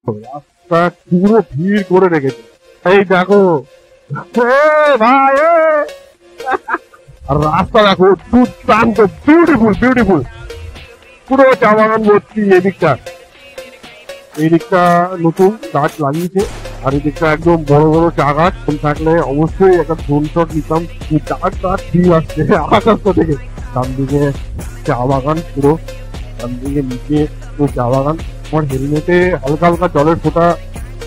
রাস্তা পুরো ভিড় করে রেখেছে। এই দেখো ভাই, আর রাস্তা দেখো দুর্দান্ত, বিউটিফুল বিউটিফুল, পুরো চা বাগান ভর্তি। এদিকটা নতুন গাছ লাগিয়েছে, আর এদিকটা একদম বড় বড় চা গাছ থাকলে অবশ্যই একটা ড্রোন শট নিতাম। চার ঠিক আসছে আকাশ থেকে। ডান দিকে চা বাগান, পুরো ডান দিকে নিচে পুরো চা বাগান। আমার হেলমেটে হালকা হালকা জলের ফোঁটা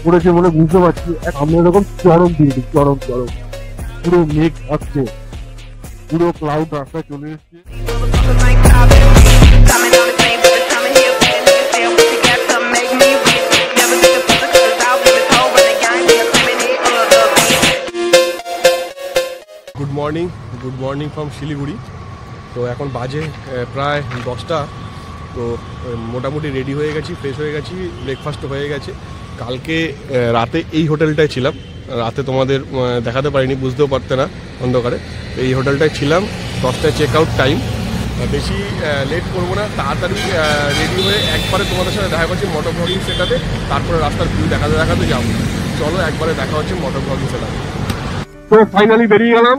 পড়েছে বলে বুঝতে পারছি। সামনে এরকম চরম বিউটি, চরম চরম, পুরো মেঘ আসছে, পুরো ক্লাউড রাস্তায় চলে এসছে। Good morning from Siliguri. তো এখন বাজে প্রায় 10টা। তো মোটামুটি রেডি হয়ে গেছি, ফ্রেশ হয়ে গেছি, ব্রেকফাস্ট হয়ে গেছে। কালকে রাতে এই হোটেলটায় ছিলাম, রাতে তোমাদের দেখাতে পারিনি, বুঝতেও পারতে না অন্ধকারে। তো এই হোটেলটায় ছিলাম, 10টায় চেক আউট টাইম। বেশি লেট করবো না, তাড়াতাড়ি রেডি হয়ে একবারে তোমাদের সাথে দেখা করছি মোটর ব্লগিং সেটাতে। তারপরে রাস্তার ভিউ দেখাতে দেখাতে যাবো। চলো একবারে দেখা হচ্ছে মোটর ব্লগিং সেটাতে। তো ফাইনালি বেরিয়ে গেলাম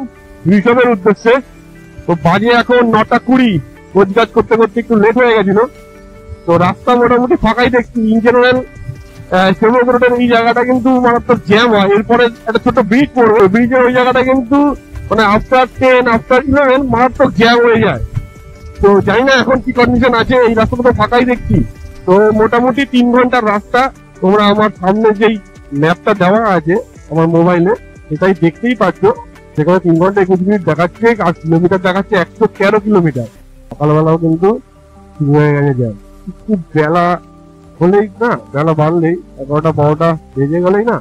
ঋষভের উদ্দেশ্যে। তো বাজে এখন 9:20। কাজ করতে করতে একটু লেট হয়ে গেছিল। তো রাস্তা মোটামুটি ফাঁকাই দেখছি। ইন জেনারেল সেবক রোডের এই জায়গাটা কিন্তু মারাত্মক জ্যাম হয়। এরপরে একটা ছোট ব্রিজ পড়বে, ব্রিজের ওই জায়গাটা কিন্তু মানে আফটার 10 আফটার 11 মারাত্মক জ্যাম হয়ে যায়। তো জানি না এখন কি কন্ডিশন আছে, এই রাস্তাটা তো ফাঁকাই দেখছি। তো মোটামুটি 3 ঘন্টার রাস্তা। তোমরা আমার সামনে যেই ম্যাপটা দেওয়া আছে আমার মোবাইলে, সেটাই দেখতেই পাচ্ছ। সেখানে 3 ঘন্টা 21 মিনিট দেখাচ্ছে, আর কিলোমিটার দেখাচ্ছে 113 কিলোমিটার। সকালবেলাও কিন্তু শুরু হয়ে গেছে জ্যাম। খুব বেলা হলেই না, বেলা বাড়লেই 11টা 12টা বেজে গেলেই না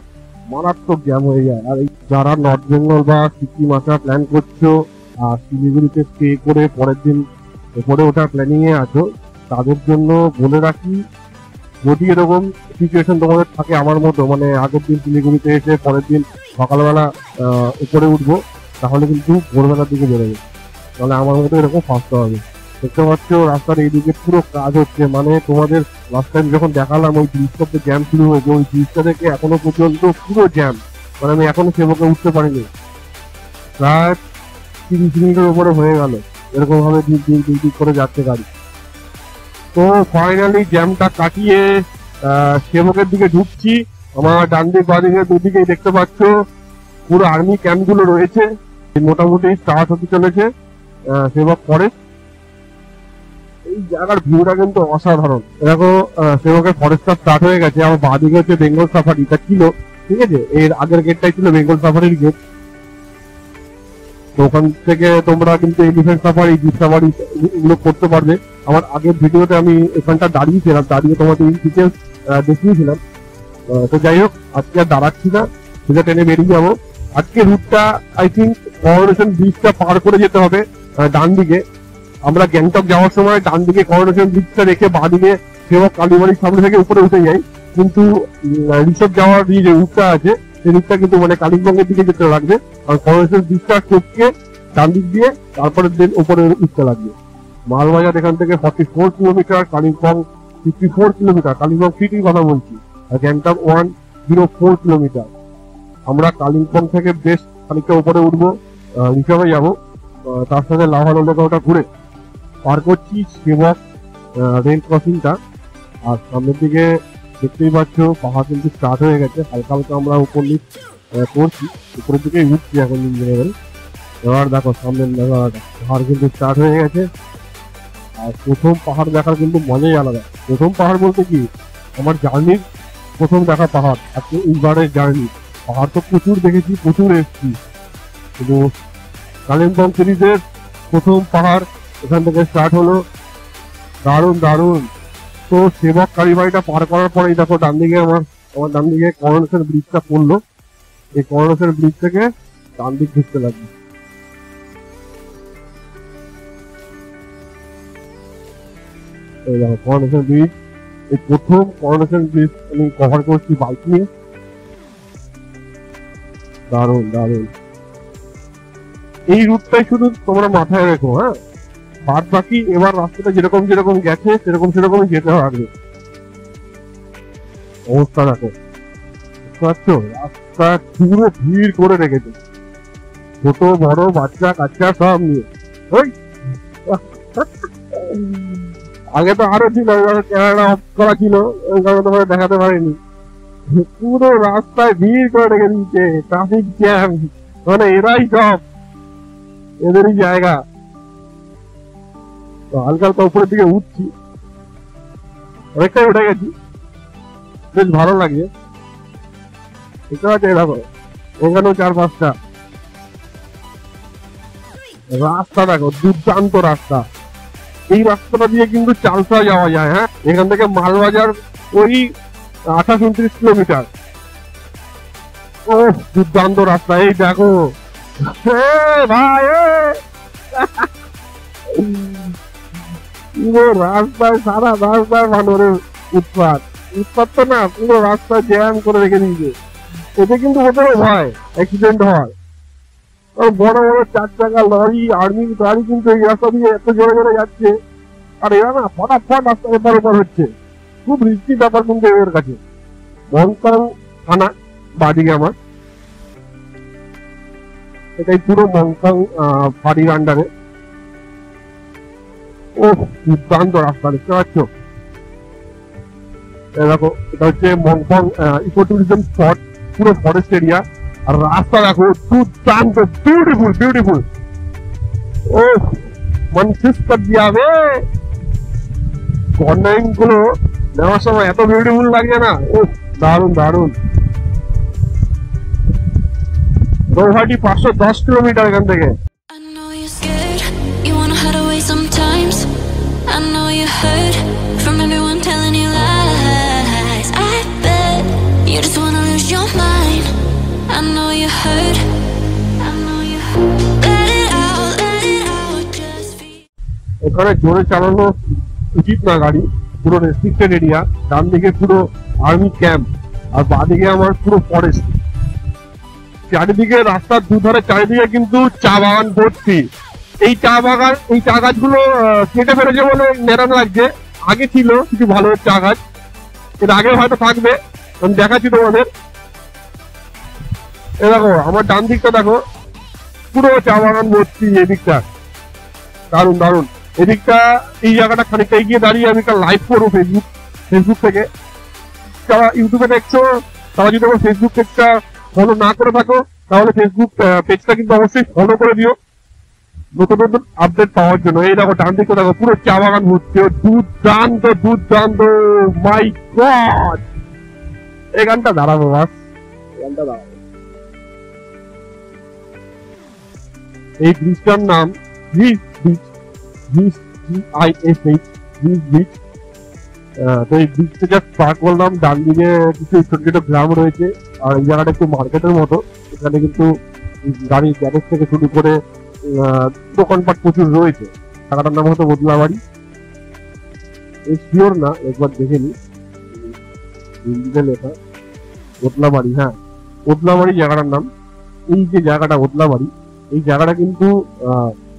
মারাত্মক জ্যাম হয়ে যায়। আর এই যারা নর্থ বেঙ্গল বা সিকিম আসা প্ল্যান করছো আর শিলিগুড়িতে স্টে করে পরের দিন উপরে ওঠার প্ল্যানিং এ আছো, তাদের জন্য বলে রাখি, যদি এরকম সিচুয়েশন তোমাদের থাকে আমার মতো, মানে আগের দিন শিলিগুড়িতে এসে পরের দিন সকালবেলা উপরে উঠবো, তাহলে কিন্তু ভোরবেলার দিকে বেরোবে। তাহলে আমার মতো এরকম ফাঁসতে হবে। দেখতে পাচ্ছ রাস্তার এইদিকে পুরো কাজ হচ্ছে। মানে তোমাদের লাস্ট টাইম যখন দেখালাম ওই ব্রিজটাতে জ্যাম শুরু হয়েছে, ওই ব্রিজটা থেকে এখনো পর্যন্ত পুরো জ্যাম। মানে আমি এখনো সেবকে উঠতে পারিনি, প্রায় 30 মিনিটের উপরে হয়ে গেল। এরকম ভাবে দিন করে যাচ্ছে গাড়ি। তো ফাইনালি জ্যামটা কাটিয়ে সেবকের দিকে ঢুকছি। আমার ডান দিক বাঁ দিকে দুদিকেই দেখতে পাচ্ছ পুরো আর্মি ক্যাম্প গুলো রয়েছে। মোটামুটি স্টার্ট হতে চলেছে সেবক ফরেস্ট। এই জায়গার ভিউটা কিন্তু অসাধারণ। দেখো সেবকের ফরেস্টটা স্টার্ট হয়ে গেছে। আমার বাঁ দিকে হচ্ছে বেঙ্গল সাফারিটা ছিল, ঠিক আছে। এর আগের গেটটাই ছিল বেঙ্গল সাফারির গেট। তো ওখান থেকে তোমরা কিন্তু এলিফ্যান্ট সাফারি, জিপ সাফারি এগুলো করতে পারবে। আমার আগের ভিডিওতে আমি এখানটা দাঁড়িয়েছিলাম, দাঁড়িয়ে তোমাদের এই ডিটেলস দেখিয়েছিলাম। তো যাই হোক, আজকে আর দাঁড়াচ্ছি না, সোজা ট্রেনে বেরিয়ে যাবো। আজকে রুটটা আই থিঙ্ক করোনেশন ব্রিজটা পার করে যেতে হবে ডান দিকে। আমরা গ্যাংটক যাওয়ার সময় ডান দিকে করোনেশন ব্রিজটা রেখে বাঁ দিকে সেবক কালীবাড়ির সামনে থেকে উপরে উঠে যাই। কিন্তু ঋষভ যাওয়ার যে রুটটা আছে, সেই রুটটা কিন্তু মানে কালিম্পংয়ের দিকে যেতে লাগবে। আর করোনেশন ব্রিজটা টপকে ডান দিক দিয়ে তারপরে দিন উপরে উঠতে লাগবে। মালবাজার এখান থেকে 44 কিলোমিটার, কালিম্পং 54 কিলোমিটার। কালিম্পং সিটির কথা বলছি। আর গ্যাংটক 104 কিলোমিটার। আমরা কালিম্পং থেকে বেশ খানিকটা উপরে উঠবো, ঋষভে যাবো। তার সাথে লাভানো লেখাটা ঘুরে পার করছি সেবক রেল ক্রসিংটা। আর সামনের দিকে দেখতেই পাচ্ছ পাহাড় কিন্তু স্টার্ট হয়ে গেছে। হালকা হালকা আমরা উপর নিচ করছি, উপরের দিকে উঠছি এখন ইঞ্জিনিয়ারিং। এবার দেখো সামনের পাহাড় কিন্তু স্টার্ট হয়ে গেছে। আর প্রথম পাহাড় দেখার কিন্তু মজাই আলাদা। প্রথম পাহাড় বলতে কি, আমার জার্নির প্রথম দেখা পাহাড়। আজকে এইবারের জার্নি পাহাড় তো প্রচুর দেখেছি, প্রচুর এসেছি, কিন্তু কালিম্পং সিরিজের প্রথম পাহাড় এখান থেকে স্টার্ট হলো। দারুণ দারুণ। তো সেবক কালীবাড়িটা পার করার পরেই দেখো ডান দিকে আমার ডান দিকে করোনেশন ব্রিজটা পড়লো। এই করোনেশন ব্রিজ থেকে ডান দিক ঢুকতে লাগবে। এই দেখো করোনেশন ব্রিজ, এই প্রথম করোনেশন ব্রিজ আমি কভার করছি বাইক নিয়ে। দারুণ দারুণ। এই রুটটাই শুধু তোমরা মাথায় রেখো, হ্যাঁ। বাদ বাকি এবার রাস্তাটা যেরকম যেরকম গেছে সেরকমই যেতে হবে। অবস্থা দেখো, বুঝতে পারছো? রাস্তা পুরো ভিড় করে রেখেছে, ছোট বড় বাচ্চা কাচ্চা সব নিয়ে। ওই আগে তো আরো ছিল, ক্যামেরা অফ করা ছিল, ওই কারণে তোমাকে দেখাতে পারিনি। পুরো রাস্তায় ভিড় করে রেখে দিয়েছে, ট্রাফিক জ্যাম, মানে এরাই সব, এদেরই জায়গা। তো হালকা হালকা উপরের দিকে উঠছি, অনেকটাই উঠে গেছি, বেশ ভালো লাগে। ঠিক আছে, দেখো এখানেও 4-5টা রাস্তা, দেখো দুর্দান্ত রাস্তা। এই রাস্তাটা দিয়ে কিন্তু চালসা যাওয়া যায়। হ্যাঁ, এখান থেকে মালবাজার ওই 28-29 কিলোমিটার। ও দুর্দান্ত রাস্তা। এই দেখো ভাই, পুরো রাস্তায়, সারা রাস্তায় বানরের উৎপাত। উৎপাত তো না, পুরো রাস্তা জ্যাম করে রেখে দিয়েছে। এতে কিন্তু ওদেরও ভয় অ্যাক্সিডেন্ট হয়। বড় বড় 4 চাকা লরি, আর্মির গাড়ি কিন্তু এই রাস্তা দিয়ে এত জোরে জোরে যাচ্ছে, আর এরা না ফটাফট রাস্তা এপার ওপার হচ্ছে। খুব রিস্কি ব্যাপার কিন্তু এর কাছে। মংকাং থানা বাদিকে আমার, এটাই পুরো মংকাং ফাঁড়ির আন্ডারে। ও দুর্দান্ত রাস্তা, দেখতে পাচ্ছ? দেখো, এটা হচ্ছে মংকাং ইকো ট্যুরিজম স্পট, পুরো ফরেস্ট এরিয়া। আর রাস্তা দেখো দুর্দান্ত, বিউটিফুল বিউটিফুল। ও মন খুশ কর দিয়া বে। কর্নারিং গুলো নেওয়ার সময় এত বিউটিফুল লাগছে না, ও দারুণ দারুণ। গৌহাটি 510 কিলোমিটার এখান থেকে। এখানে জোরে চালানো উচিত না গাড়ি, পুরো রেস্ট্রিক্টেড এরিয়া। ডান দিকে পুরো আর্মি ক্যাম্প, আর বাঁদিকে আমার পুরো ফরেস্ট। চারিদিকে রাস্তার দুধারে চারিদিকে কিন্তু চা বাগান ভর্তি। এই চা বাগান, এই চা গাছগুলো কেটে ফেলেছে বলে নেরাম লাগছে। আগে ছিল কিছু ভালো চা গাছ, এর আগে হয়তো থাকবে, আমি দেখাচ্ছি তোমাদের। এ দেখো আমার ডান দিকটা দেখো, পুরো চা বাগান ভর্তি। এদিকটা দারুণ দারুণ। এদিকটা, এই জায়গাটা খানিকটা এগিয়ে দাঁড়িয়ে আমি একটা লাইভ করবো ফেসবুক থেকে। যারা ইউটিউবে দেখছো তারা যদি আমার ফেসবুক পেজটা ফলো না করে থাকো, তাহলে ফেসবুক পেজটা কিন্তু অবশ্যই ফলো করে দিও নতুন নতুন আপডেট পাওয়ার জন্য। এই দেখো ডান দিকে দেখো, পুরো চা বাগান ভর্তি, দুর্দান্ত দুর্দান্ত। মাই গড, এই গানটা দাঁড়াবো, বাস গানটা দাঁড়াবো। এই ব্রিজটার নাম bridge beach, BISH, bridge beach. তো এই বিচটা জাস্ট পার করলাম। ডান দিকে কিছু ছোট ছোট গ্রাম রয়েছে, আর এই জায়গাটা একটু মার্কেটের মতো। এখানে কিন্তু গাড়ি গ্যারেজ থেকে শুরু করে দোকানপাট প্রচুর রয়েছে। জায়গাটার নাম হতো বদলাবাড়ি। এই শিওর না, একবার দেখে নি, হিন্দিতে লেখা বদলাবাড়ি। হ্যাঁ, বদলাবাড়ি জায়গাটার নাম। এই যে জায়গাটা বদলাবাড়ি, এই জায়গাটা কিন্তু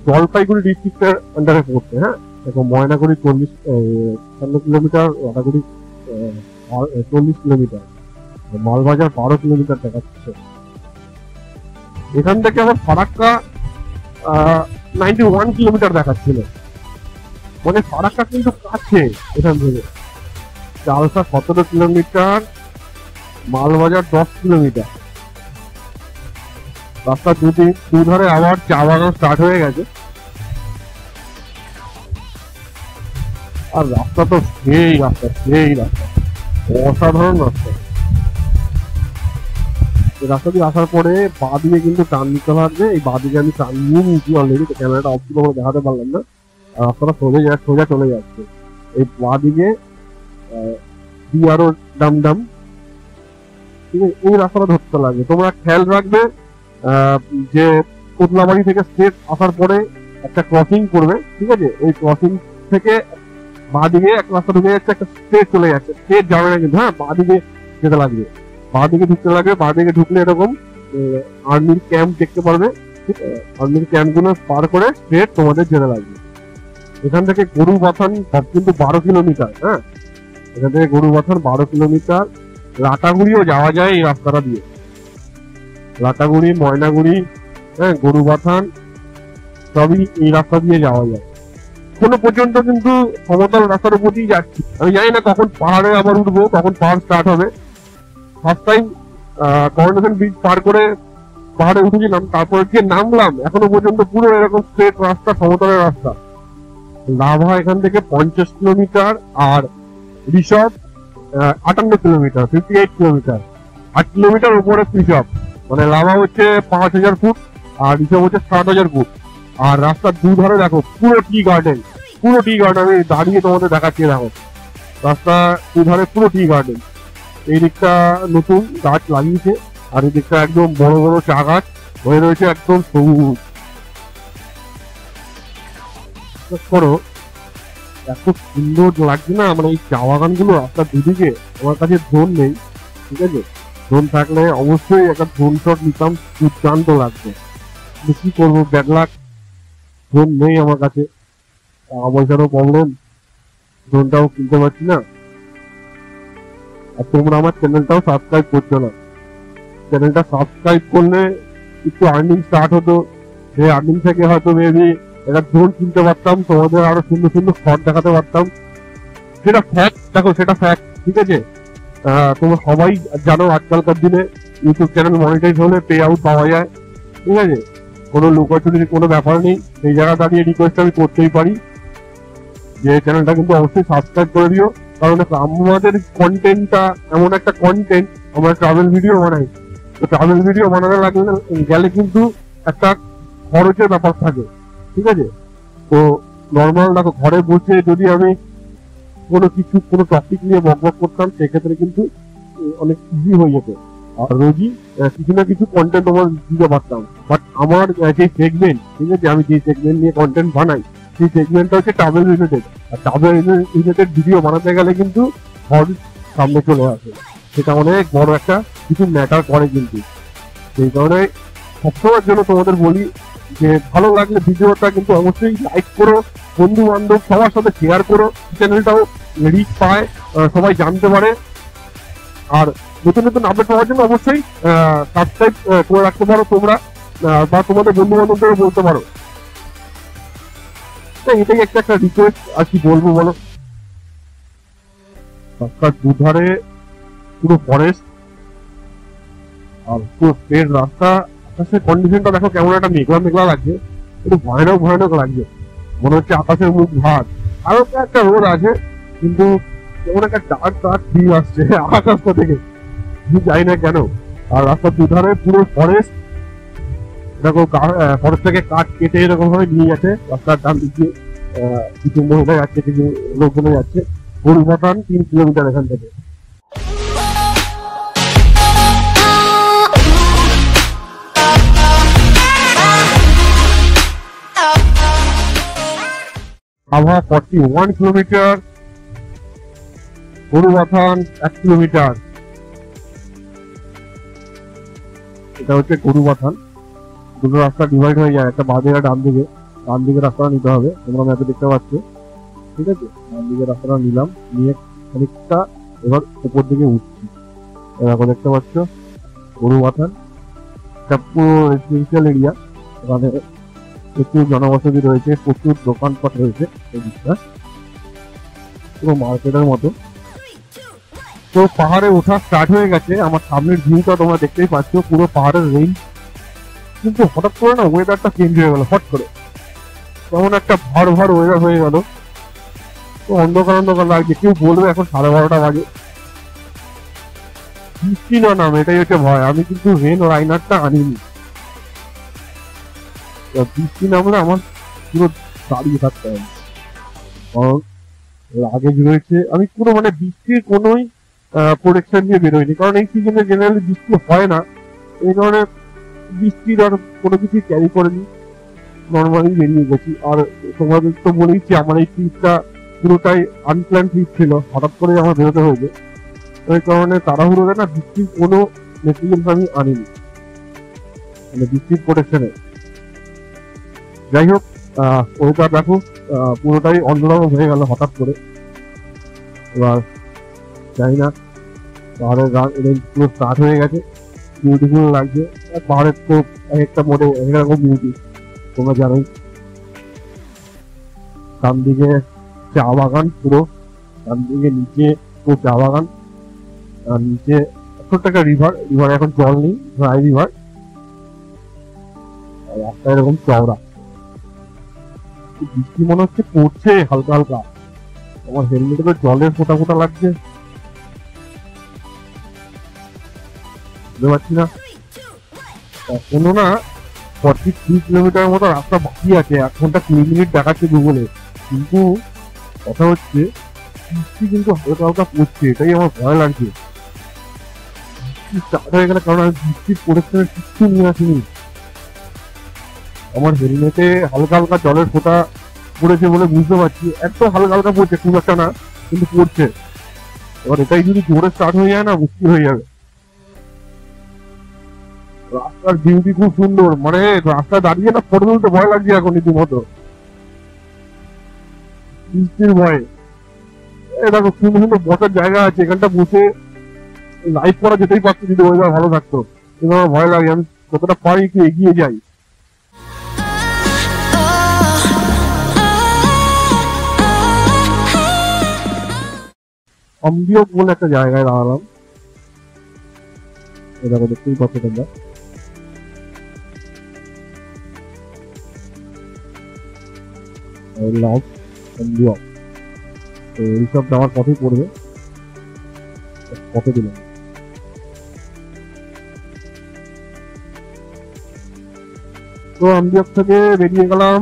জলপাইগুড়ি ডিস্ট্রিক্টের আন্ডারে পড়ছে। হ্যাঁ, দেখো ময়নাগুড়ি 54 কিলোমিটার, ওটাগুড়ি 40 কিলোমিটার, মালবাজার 12 কিলোমিটার দেখাচ্ছে। এখান থেকে আমার ফারাক্কা 91 কিলোমিটার দেখাচ্ছিল, মানে ফারাক্কা কিন্তু কাছে এখান থেকে। Chalsa 17 kilometre, Malbazar 10 kilometre. রাস্তার দুধারে আবার চা বাগান স্টার্ট হয়ে গেছে। আর রাস্তা তো সেই রাস্তা, অসাধারণ রাস্তা। রাস্তা দিয়ে আসার পরে বাঁ দিকে কিন্তু টার্ন নিতে পারবে। এই বাঁ দিকে আমি টার্ন নিয়ে নিয়েছি অলরেডি, ক্যামেরাটা অফ করে দেখাতে পারলাম না। আর রাস্তাটা সোজা চলে যাচ্ছে। এই বাঁ দিকে DRO ডামডাম, ঠিক আছে, এই রাস্তাটা ধরতে লাগবে। তোমরা খেয়াল রাখবে যে কোতলাবাড়ি থেকে স্ট্রেট আসার পরে একটা ক্রসিং করবে, ঠিক আছে? ওই ক্রসিং থেকে বাঁ দিকে একটা রাস্তা ঢুকে যাচ্ছে, একটা স্ট্রেট চলে যাচ্ছে। স্ট্রেট যাবে না কিন্তু, হ্যাঁ, বাঁ দিকে যেতে লাগবে, বাঁ দিকে ঢুকতে লাগবে। বাঁ দিকে ঢুকলে এরকম আর্মির ক্যাম্প দেখতে পারবে, ঠিক আছে? আর্মির ক্যাম্প গুলো পার করে স্ট্রেট তোমাদের যেতে লাগবে। এখান থেকে গরুবাথান সব কিন্তু 12 কিলোমিটার। হ্যাঁ, এখান থেকে গরুবাথান 12 কিলোমিটার। লাটাগুড়িও যাওয়া যায় এই রাস্তাটা দিয়ে। লাটাগুড়ি, ময়নাগুড়ি, হ্যাঁ, গরুবাথান সবই এই রাস্তা দিয়ে যাওয়া যায়। কোনো পর্যন্ত কিন্তু সমতল রাস্তার উপর দিয়ে যাচ্ছি। আমি জানি না কখন পাহাড়ে আবার উঠবো, কখন পাহাড় স্টার্ট হবে। ফার্স্ট টাইম করোনেশন ব্রিজ পার করে পাহাড়ে উঠেছিলাম, তারপরে গিয়ে নামলাম, এখনো পর্যন্ত পুরো এরকম স্ট্রেট রাস্তা, সমতলের রাস্তা। লাভা এখান থেকে 50 কিলোমিটার, আর ঋষভ 58 কিলোমিটার, 58 কিলোমিটার, 8 কিলোমিটার উপরে ঋষভ। মানে লাভা হচ্ছে 5000 ফুট আর ঋষভ হচ্ছে 7000 ফুট। আর রাস্তার দুধারে দেখো পুরো টি গার্ডেন, পুরো টি গার্ডেন। আমি দাঁড়িয়ে তোমাদের দেখাচ্ছি, দেখো রাস্তা দুধারে পুরো টি গার্ডেন। এই দিকটা নতুন গাছ লাগিয়েছে, আর এই দিকটা একদম বড় বড় চা গাছ হয়ে রয়েছে, একদম সবুজ। করো এত সুন্দর লাগছে না আমার এই চা বাগান গুলো রাস্তার দুদিকে। আমার কাছে ড্রোন নেই, ঠিক আছে, ড্রোন থাকলে অবশ্যই একটা ড্রোন শট নিতাম, দুর্দান্ত লাগবে। কি করবো, ব্যাড লাক, ড্রোন নেই আমার কাছে, টাকা পয়সারও প্রবলেম, ড্রোনটাও কিনতে পারছি না। আর তোমরা আমার চ্যানেলটাও সাবস্ক্রাইব করছো না। চ্যানেলটা সাবস্ক্রাইব করলে একটু আর্নিং স্টার্ট হতো, সেই আর্নিং থেকে হয়তো মেবি একটা ড্রোন কিনতে পারতাম, তোমাদের আরো সুন্দর সুন্দর শট দেখাতে পারতাম। সেটা ফ্যাক্ট, দেখো সেটা ফ্যাক্ট, ঠিক আছে। তোমরা সবাই জানো আজকালকার দিনে ইউটিউব চ্যানেল মনিটাইজ হলে পে আউট পাওয়া যায়, ঠিক আছে, কোনো লুকোচুরির কোনো ব্যাপার নেই। সেই জায়গা দাঁড়িয়ে রিকোয়েস্ট আমি করতেই পারি যে চ্যানেলটা কিন্তু অবশ্যই সাবস্ক্রাইব করে দিও। কারণ আমাদের কন্টেন্টটা এমন একটা কন্টেন্ট, আমরা ট্রাভেল ভিডিও বানাই, তো ট্রাভেল ভিডিও বানাতে গেলে কিন্তু একটা খরচের ব্যাপার থাকে, ঠিক আছে। তো নর্মাল দেখো ঘরে বসে যদি আমি কোনো কিছু কোনো টপিক নিয়ে বকবক করতাম, সেক্ষেত্রে কিন্তু অনেক ইজি হয়ে যেত, আর রোজই কিছু না কিছু কন্টেন্ট তোমার দিতে পারতাম। বাট আমার যে সেগমেন্ট, ঠিক আছে, আমি যে সেগমেন্ট নিয়ে কন্টেন্ট বানাই, সেই সেগমেন্টটা হচ্ছে ট্রাভেল রিলেটেড। আর ট্রাভেল রিলেটেড ভিডিও বানাতে গেলে কিন্তু খরচ সামনে চলে আসে, সেটা অনেক বড় একটা কিছু ম্যাটার করে। কিন্তু সেই কারণে সবসময়ের জন্য তোমাদের বলি যে ভালো লাগলে ভিডিওটা কিন্তু অবশ্যই লাইক করো, বন্ধু বান্ধব সবার সাথে শেয়ার করো, চ্যানেলটাও রিচ পায়, সবাই জানতে পারে। আর নতুন নতুন আপডেট পাওয়ার জন্য অবশ্যই সাবস্ক্রাইব করে রাখতে পারো তোমরা, বা তোমাদের বন্ধু বান্ধবদের বলতে পারো। এটাই একটা রিকোয়েস্ট, আর কি বলবো বলো। রাস্তার দুধারে পুরো ফরেস্ট আর পুরো স্ট্রেট রাস্তা। আকাশের কন্ডিশনটা দেখো কেমন একটা মেঘলা মেঘলা লাগছে, একটু ভয়ানক ভয়ানক লাগছে, মনে হচ্ছে আকাশের মুখ ভাত। আরো একটা রোদ আছে, কিন্তু কেমন একটা ডার্ক ডার্ক ফিল আসছে আকাশটা থেকে, যাই না কেন। আর রাস্তার দুধারে পুরো ফরেস্ট, এরকম ফরেস্ট থেকে কাঠ কেটে এরকম ভাবে নিয়ে যাচ্ছে। রাস্তার ডান দিকে কিছু মহিলা যাচ্ছে, কিছু লোকজন যাচ্ছে। গরুবাথান 3 কিলোমিটার এখান থেকে। Lava 41 kilometre, Gorubathan 1 kilometre. এটা হচ্ছে গরুবাথান। দুটো রাস্তা ডিভাইড হয়ে যায়, একটা বাঁ দিকে ডান দিকে। ডান দিকে রাস্তাটা নিতে হবে, তোমরা ম্যাপে দেখতে পাচ্ছ, ঠিক আছে। ডান দিকে রাস্তাটা নিলাম, নিয়ে খানিকটা এবার উপর দিকে উঠছি। এরকম দেখতে পাচ্ছ গরুবাথান, এটা পুরো রেসিডেন্সিয়াল এরিয়া। এখানে প্রচুর জনবসতি রয়েছে, প্রচুর দোকানপাট রয়েছে, এই দিকটা পুরো মার্কেটের মতো। তো পাহাড়ে ওঠা স্টার্ট হয়ে গেছে। আমার সামনের ভিউটা তোমরা দেখতেই পাচ্ছ, পুরো পাহাড়ের রেঞ্জ। কিন্তু হঠাৎ করে না ওয়েদারটা চেঞ্জ হয়ে গেল, হট করে কেমন একটা ভার ভার ওয়েদার হয়ে গেল। তো অন্ধকার অন্ধকার লাগছে, কেউ বলবে এখন 12:30 বাজে, বৃষ্টি না নামে, এটাই হচ্ছে ভয়। আমি কিন্তু রেন লাইনারটা আনিনি, বৃষ্টি নামলে আমার পুরো দাঁড়িয়ে থাকতে হবে, কারণ লাগেজ রয়েছে। আমি পুরো মানে বৃষ্টির কোনোই প্রোটেকশন নিয়ে বেরোয়নি, কারণ এই সিজনে জেনারেলি বৃষ্টি হয় না, এই কারণে বৃষ্টির আর কোনো কিছু ক্যারি করেনি, নর্মালি বেরিয়ে গেছি। আর তোমাদের তো বলেইছি আমার এই ট্রিপটা পুরোটাই আনপ্ল্যান ট্রিপ ছিল, হঠাৎ করে আমার বেরোতে হয়েছে। ওই কারণে তাড়াহুড়োতে না বৃষ্টির কোনো মেটেরিয়ালস আমি আনিনি, মানে বৃষ্টির প্রোটেকশনে। যাই হোক, ওইটা দেখো পুরোটাই অন্যরকম হয়ে গেল হঠাৎ করে। এবার জানি না পাহাড়ের রেঞ্জ পুরো স্টার্ট হয়ে গেছে, বিউটিফুল লাগছে। আর পাহাড়ের তো একটা মোড়ে একরকম বিউটি, তোমরা জানোই। ডান দিকে চা বাগান, পুরো ডান দিকে নিচে পুরো চা বাগান, আর নিচে ছোট্ট একটা রিভার এখন জল নেই, ড্রাই রিভার। আর রাস্তা এরকম চওড়া, বৃষ্টি মনে হচ্ছে পড়ছে হালকা হালকা। আমার হেলমেটে তো জলের ফোঁটা ফোঁটা লাগছে, বুঝতে পারছি না। এখনো না 43 কিলোমিটার মতো রাস্তা বাকি আছে, 1 ঘন্টা 20 মিনিট দেখাচ্ছে গুগলে। কিন্তু কথা হচ্ছে বৃষ্টি কিন্তু হালকা হালকা পড়ছে, এটাই আমার ভয় লাগছে। স্টার্ট হয়ে গেলে, কারণ আমি বৃষ্টির পরিস্থিতি কিচ্ছু নিয়ে আসিনি। আমার হেলমেটে হালকা হালকা জলের ফোঁটা পড়েছে বলে বুঝতে পারছি, এত হালকা হালকা পড়ছে, খুব একটা না কিন্তু পড়ছে। এবার এটাই যদি জোরে স্টার্ট হয়ে যায় না, মুশকিল হয়ে যাবে। রাস্তার বিউটি খুব সুন্দর, মানে রাস্তা দাঁড়িয়ে না ফটো তুলতে ভয় লাগছে এখন রীতিমতো, বৃষ্টির ভয়ে। দেখো সুন্দর সুন্দর বসার জায়গা আছে, এখানটা বসে লাইভ করা যেতেই পারতো যদি ওয়েদার ভালো থাকতো, কিন্তু আমার ভয় লাগে। আমি যতটা পারি একটু এগিয়ে যাই। অম্বিয়ক বলে একটা জায়গায় দাঁড়ালাম, দেখো দেখতেই পাচ্ছ তোমরা। তো এইসব যাওয়ার পথেই পড়বে, পথে দিলাম। তো অম্বিয়ক থেকে বেরিয়ে গেলাম,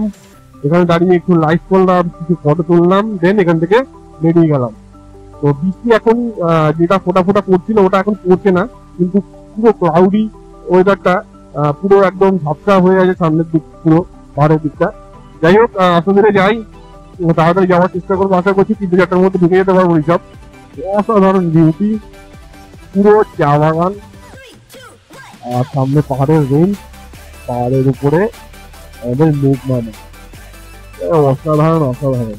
এখানে দাঁড়িয়ে একটু লাইভ করলাম, কিছু ফটো তুললাম, দেন এখান থেকে বেরিয়ে গেলাম। তো বৃষ্টি এখন যেটা ফোটা ফোটা পড়ছিল ওটা এখন পড়ছে না, কিন্তু পুরো ক্লাউডি ওয়েদারটা, পুরো একদম ঝাপসা হয়ে গেছে সামনের দিক, পুরো পাহাড়ের দিকটা। যাই হোক, আসলে যাই, তাড়াতাড়ি যাওয়ার চেষ্টা করবো। আশা করছি 3-4টার মধ্যে ঢুকে যেতে পারবো। এইসব অসাধারণ বিউটি, পুরো চা বাগান, আর সামনে পাহাড়ের রেঞ্জ, পাহাড়ের উপরে আমাদের মেঘমালা। অসাধারণ অসাধারণ।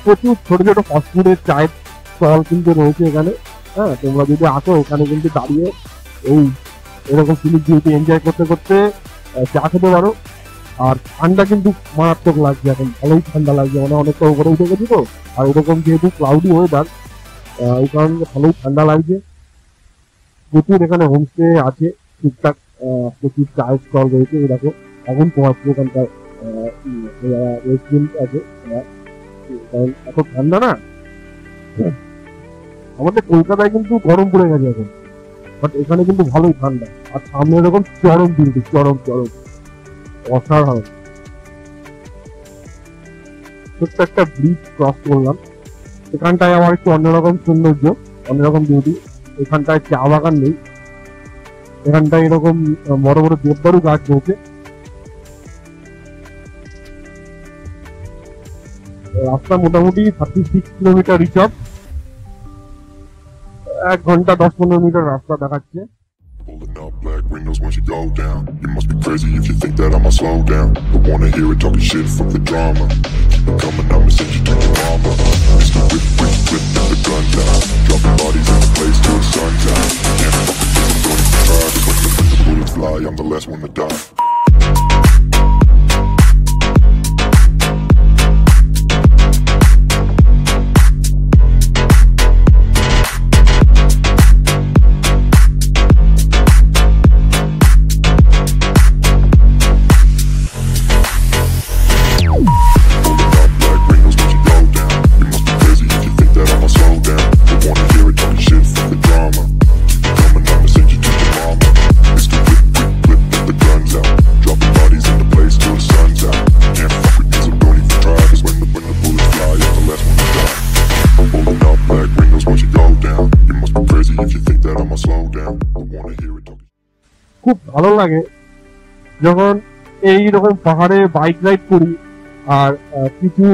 প্রচুর ছোট ছোট ফাস্টফুডের চায়ের স্টল কিন্তু রয়েছে এখানে। হ্যাঁ, তোমরা যদি আসো এখানে কিন্তু দাঁড়িয়ে এই এরকম সিনিক বিউটি এনজয় করতে করতে চা খেতে পারো। আর ঠান্ডা কিন্তু মারাত্মক লাগছে, এখন ভালোই ঠান্ডা লাগছে, মানে অনেকটা উপরে উঠে গেছি তো। আর এরকম যেহেতু ক্লাউডি ওয়েদার, এই কারণে ভালোই ঠান্ডা লাগছে। প্রচুর এখানে হোমস্টে আছে, টুকটাক প্রচুর চায়ের স্টল রয়েছে। দেখো এখন পৌঁছছে এখানকার রেস্টুরেন্ট আছে, কারণ এত ঠান্ডা না। আমাদের কলকাতায় কিন্তু গরম পড়ে গেছে এখন, বাট এখানে কিন্তু ভালোই ঠান্ডা। আর সামনে এরকম চরম বিউটি, চরম চরম অসাধারণ। ছোট্ট একটা ব্রিজ ক্রস করলাম, এখানটায় আমার একটু অন্যরকম সৌন্দর্য, অন্যরকম বিউটি। এখানটায় চা বাগান নেই, এখানটায় এরকম বড় বড় দেবদারু গাছ রয়েছে। রাস্তা মোটামুটি 36 কিলোমিটার রিচ আপ, 1 ঘন্টা 10-15 মিনিটের রাস্তা দেখাচ্ছে। Pulling up black windows once you go down. You must be crazy if you think that I'ma slow down. Don't wanna hear it talking shit, fuck the drama. Keep it coming, I'ma send you to your mama. Mr. Whip, whip, whip, with the guns out. Dropping bodies in the place till the sun's out. Can't fuck with this, I'm going to try. Cause when the bullets fly, I'm the last one to die. খুব ভালো লাগে যখন এইরকম পাহাড়ে bike ride করি, আর কিছু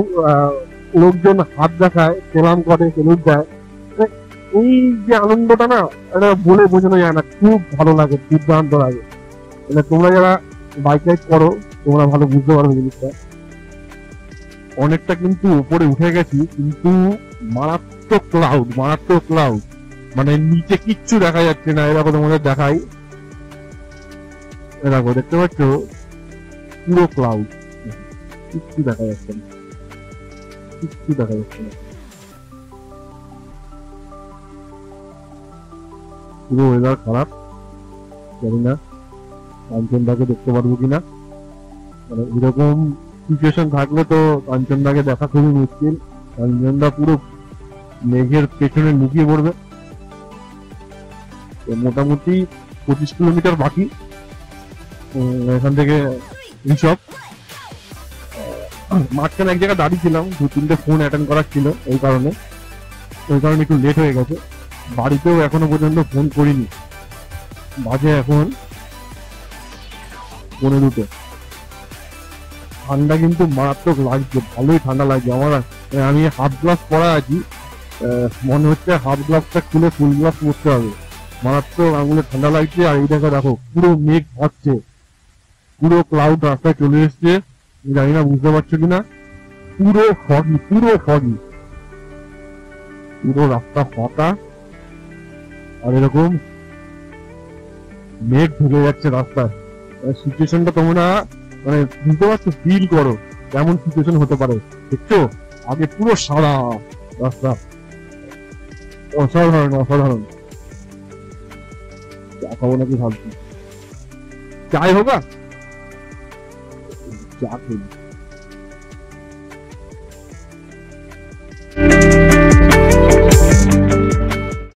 লোকজন হাত দেখায়, সেলাম করে, সেলুট দেয়। এই যে আনন্দটা না, এটা বলে বোঝানো যায় না, খুব ভালো লাগে, দুর্দান্ত লাগে। মানে তোমরা যারা বাইক রাইড করো তোমরা ভালো বুঝতে পারবে জিনিসটা। অনেকটা কিন্তু উপরে উঠে গেছি, কিন্তু মারাত্মক ক্লাউড, মারাত্মক ক্লাউড। মানে নিচে কিচ্ছু দেখা যাচ্ছে না। এরকম তোমাদের দেখাই, এরকম দেখতে পাচ্ছ পুরো ক্লাউড, কিচ্ছু দেখা যাচ্ছে না, কিচ্ছু দেখা যাচ্ছে না, পুরো ওয়েদার খারাপ। জানি না কাঞ্চনদাকে দেখতে পারবো কিনা, মানে এরকম সিচুয়েশন থাকলে তো কাঞ্চনদাকে দেখা খুবই মুশকিল। কাঞ্চনদা পুরো মেঘের পেছনে লুকিয়ে পড়বে। মোটামুটি 25 কিলোমিটার বাকি এখান থেকে ঋষভ। মাঝখানে এক জায়গায় দাঁড়িয়ে ছিলাম, 2-3টে ফোন অ্যাটেন্ড করার ছিল, ওই কারণে একটু লেট হয়ে গেছে। বাড়িতেও এখনো পর্যন্ত ফোন করিনি, বাজে এখন 15:02। ঠান্ডা কিন্তু মারাত্মক লাগছে, ভালোই ঠান্ডা লাগছে আমার। আমি হাফ গ্লাস পরা আছি, মনে হচ্ছে হাফ গ্লাসটা খুলে ফুল গ্লাস পরতে হবে, মারাত্মক আঙুলে ঠান্ডা লাগছে। আর এই দেখো পুরো মেঘ ভাসছে, পুরো ক্লাউড রাস্তায় চলে এসছে, জানি না বুঝতে পারছো কিনা। পুরো ফগি, পুরো ফগি, পুরো রাস্তা ফাঁকা, আর এরকম মেঘ ঢুকে যাচ্ছে রাস্তায়। সিচুয়েশনটা তোমরা মানে বুঝতে পারছো, ফিল করো কেমন সিচুয়েশন হতে পারে। দেখছো আগে পুরো সাদা রাস্তা, অসাধারণ অসাধারণ। চা খাবো নাকি ভাবছি, চাই হোক চা খেয়ে